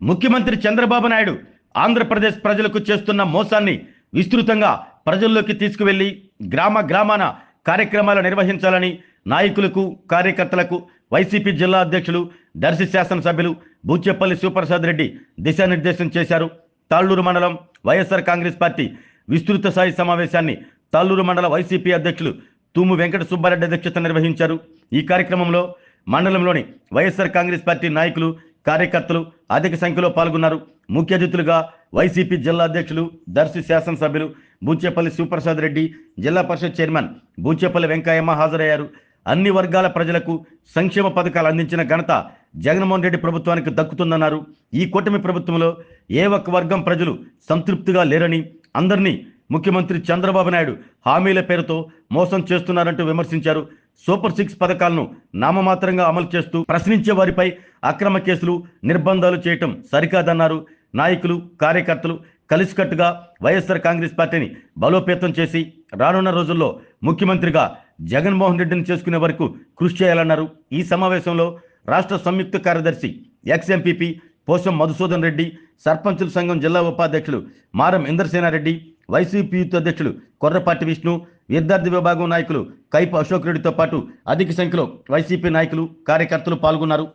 ముఖ్యమంత్రి చంద్రబాబు నాయుడు ఆంధ్రప్రదేశ్ ప్రజలకు చేస్తున్న మోసాన్ని విస్తృతంగా ప్రజల్లోకి తీసుకువెళ్లి గ్రామ గ్రామాన కార్యక్రమాలు నిర్వహించాలని నాయకులకు కార్యకర్తలకు వైసీపీ జిల్లా అధ్యక్షులు దర్శి శాసనసభ్యులు బూచేపల్లి శివప్రసాద్ రెడ్డి దిశానిర్దేశం చేశారు. తాళ్లూరు మండలం వైఎస్ఆర్ కాంగ్రెస్ పార్టీ విస్తృత స్థాయి సమావేశాన్ని తాళ్లూరు మండల వైసీపీ అధ్యక్షులు తూము వెంకట సుబ్బారెడ్డి అధ్యక్షత నిర్వహించారు. ఈ కార్యక్రమంలో మండలంలోని వైఎస్ఆర్ కాంగ్రెస్ పార్టీ నాయకులు కార్యకర్తలు అధిక సంఖ్యలో పాల్గొన్నారు. ముఖ్య అతిథులుగా వైసీపీ జిల్లా అధ్యక్షులు దర్శి శాసనసభ్యులు బూచేపల్లి శివప్రసాద్ రెడ్డి, జిల్లా పరిషత్ చైర్మన్ బూచేపల్లి వెంకయ్యమ్మ హాజరయ్యారు. అన్ని వర్గాల ప్రజలకు సంక్షేమ పథకాలు అందించిన ఘనత జగన్మోహన్ రెడ్డి ప్రభుత్వానికి దక్కుతుందన్నారు. ఈ కూటమి ప్రభుత్వంలో ఏ ఒక్క వర్గం ప్రజలు సంతృప్తిగా లేరని, అందరినీ ముఖ్యమంత్రి చంద్రబాబు నాయుడు హామీల పేరుతో మోసం చేస్తున్నారంటూ విమర్శించారు. సూపర్ 6 పథకాలను నామమాత్రంగా అమలు చేస్తూ ప్రశ్నించే వారిపై అక్రమ కేసులు, నిర్బంధాలు చేయటం సరికాదన్నారు. నాయకులు, కార్యకర్తలు కలిసికట్టుగా వైఎస్ఆర్ కాంగ్రెస్ పార్టీని బలోపేతం చేసి రానున్న రోజుల్లో ముఖ్యమంత్రిగా జగన్మోహన్ రెడ్డిని చేసుకునే వరకు కృషి చేయాలన్నారు. ఈ సమావేశంలో రాష్ట్ర సంయుక్త కార్యదర్శి ఎక్స్-ఎంపీపీ పోసం మధుసూదన్ రెడ్డి, సర్పంచుల సంఘం జిల్లా ఉపాధ్యక్షులు మారం ఇంద్రసేనారెడ్డి, వైసీపీ యూత్ అధ్యక్షులు కొర్రపాటి విష్ణు, విద్యార్థి విభాగం నాయకులు కైపు అశోక్ రెడ్డితో పాటు అధిక సంఖ్యలో వైసీపీ నాయకులు, కార్యకర్తలు పాల్గొన్నారు.